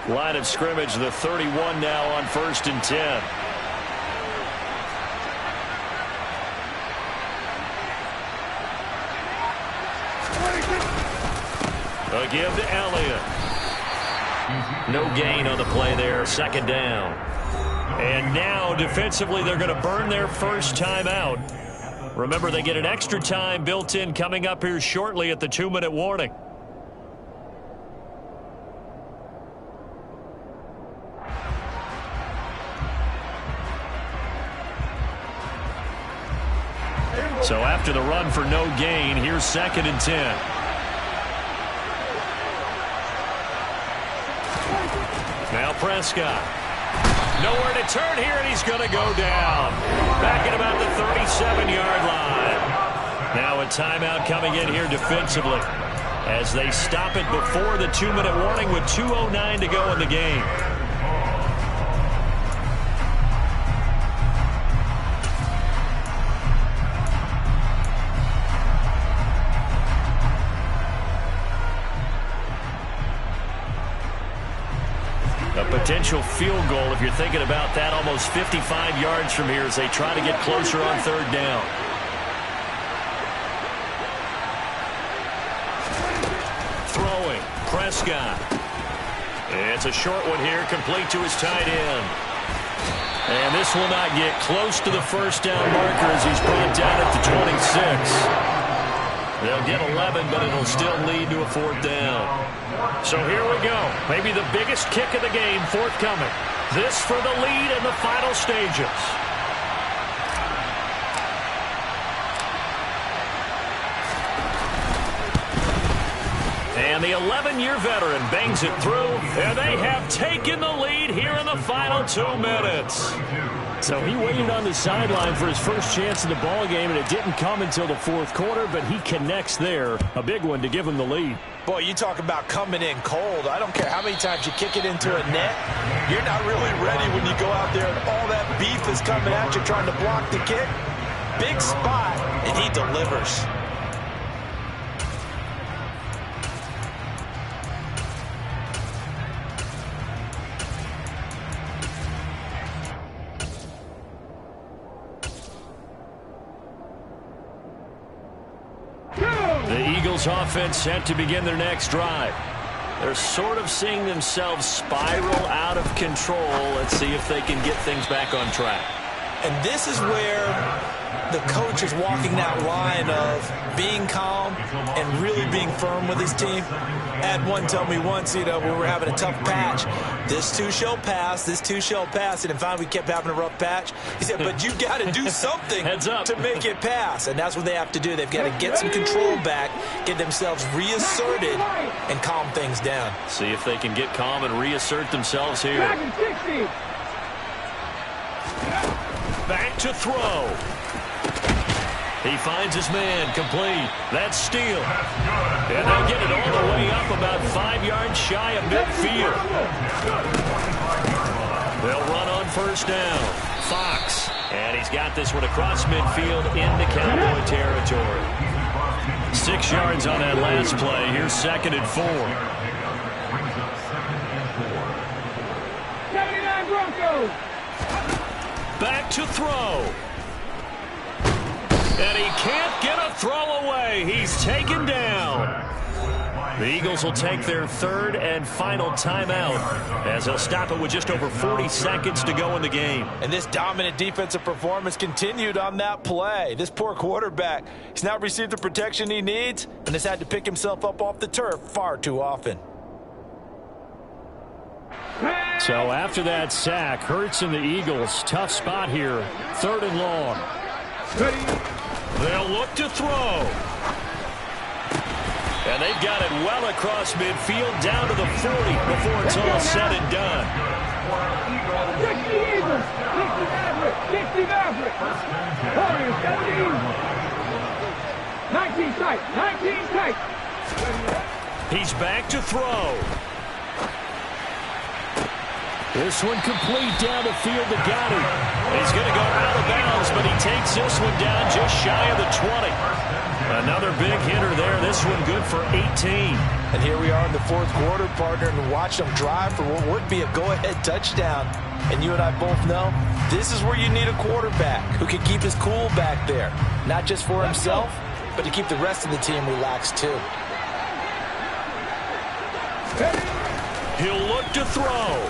Line of scrimmage, the 31 now on 1st and 10. A give to Elliott. No gain on the play there, 2nd down. And now defensively they're going to burn their first time out. Remember, they get an extra time built in coming up here shortly at the 2-minute warning. So after the run for no gain, here's 2nd and 10. Now Prescott. Nowhere to turn here, and he's going to go down. Back at about the 37-yard line. Now a timeout coming in here defensively as they stop it before the 2-minute warning with 2:09 to go in the game. A potential field goal, if you're thinking about that, almost 55 yards from here as they try to get closer on 3rd down. Throwing, Prescott. It's a short one here, complete to his tight end. And this will not get close to the 1st down marker as he's brought down at the 26. They'll get 11, but it'll still lead to a 4th down. So here we go. Maybe the biggest kick of the game forthcoming. This for the lead in the final stages. And the 11-year veteran bangs it through, and they have taken the lead here in the final 2 minutes. So he waited on the sideline for his first chance in the ball game, and it didn't come until the 4th quarter, but he connects there. A big one to give him the lead. Boy, you talk about coming in cold. I don't care how many times you kick it into a net. You're not really ready when you go out there and all that beef is coming at you trying to block the kick. Big spot, and he delivers. The Eagles offense set to begin their next drive. They're sort of seeing themselves spiral out of control. Let's see if they can get things back on track. And this is where the coach is walking that line of being calm and really being firm with his team. I had one tell me once, when we were having a tough patch, this too shall pass, this too shall pass. And finally we kept having a rough patch. He said, but you got to do something to make it pass. And that's what they have to do. They've got to get some control back, get themselves reasserted, and calm things down. See if they can get calm and reassert themselves here. Back to throw. He finds his man, complete. That's steal. And they'll get it all the way up about 5 yards shy of midfield. They'll run on first down. Fox. And he's got this one across midfield into Cowboy territory. 6 yards on that last play. Here's 2nd and 4. 79 Broncos. Back to throw. And he can't get a throw away. He's taken down. The Eagles will take their 3rd and final timeout as they'll stop it with just over 40 seconds to go in the game. And this dominant defensive performance continued on that play. This poor quarterback, he's not received the protection he needs and has had to pick himself up off the turf far too often. So after that sack, Hurts and the Eagles, tough spot here. 3rd and long. They'll look to throw. And they've got it well across midfield down to the 40 before it's all said and done. 60 Eagles, 60 Mavericks, 60 Mavericks. Warriors, 17. 19 tight, 19 tight. He's back to throw. This one complete down the field to got him. He's going to go out of bounds, but he takes this one down just shy of the 20. Another big hitter there. This one good for 18. And here we are in the 4th quarter, partner, and watch them drive for what would be a go-ahead touchdown. And you and I both know this is where you need a quarterback who can keep his cool back there. Not just for himself, but to keep the rest of the team relaxed too. He'll look to throw.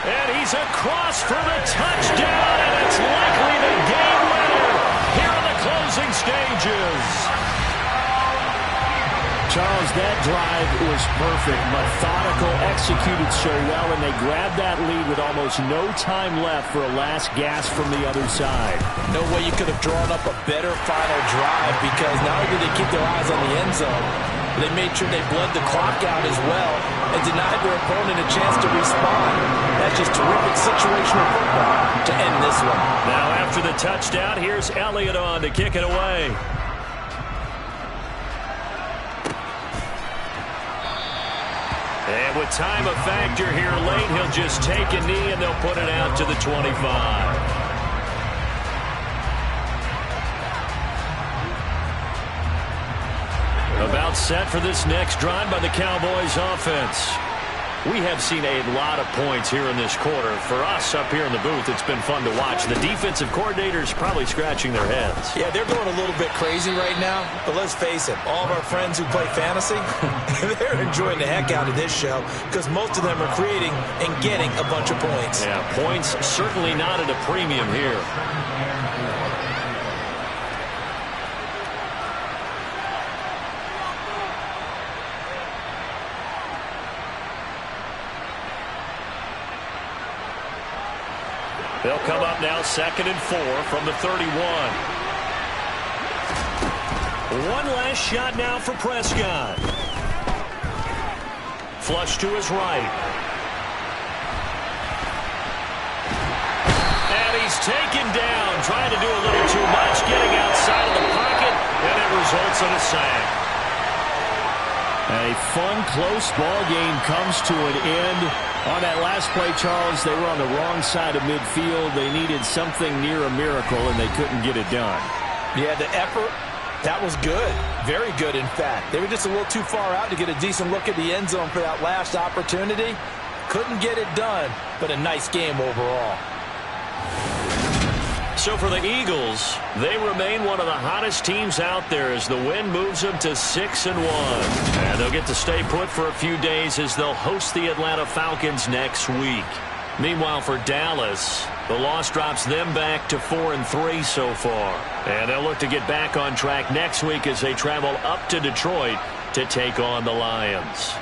And he's across for the touchdown, and it's likely the game winner here in the closing stages. Charles, that drive was perfect. Methodical, executed so well, and they grabbed that lead with almost no time left for a last gasp from the other side. No way you could have drawn up a better final drive, because not only did they keep their eyes on the end zone, they made sure they bled the clock out as well and denied their opponent a chance to respond. That's just terrific situational football to end this one. Now after the touchdown, here's Elliott on to kick it away. And with time a factor here late, he'll just take a knee and they'll put it out to the 25. About set for this next drive by the Cowboys offense. We have seen a lot of points here in this quarter. For us up here in the booth, it's been fun to watch. The defensive coordinators probably scratching their heads. Yeah, they're going a little bit crazy right now. But let's face it, all of our friends who play fantasy, they're enjoying the heck out of this show because most of them are creating and getting a bunch of points. Yeah, points certainly not at a premium here. They'll come up now 2nd and 4 from the 31. One last shot now for Prescott. Flush to his right. And he's taken down, trying to do a little too much, getting outside of the pocket, and it results in a sack. A fun, close ball game comes to an end. On that last play, Charles, they were on the wrong side of midfield. They needed something near a miracle, and they couldn't get it done. Yeah, the effort, that was good. Very good, in fact. They were just a little too far out to get a decent look at the end zone for that last opportunity. Couldn't get it done, but a nice game overall. So for the Eagles, they remain one of the hottest teams out there as the win moves them to 6-1. And they'll get to stay put for a few days as they'll host the Atlanta Falcons next week. Meanwhile, for Dallas, the loss drops them back to 4-3 so far. And they'll look to get back on track next week as they travel up to Detroit to take on the Lions.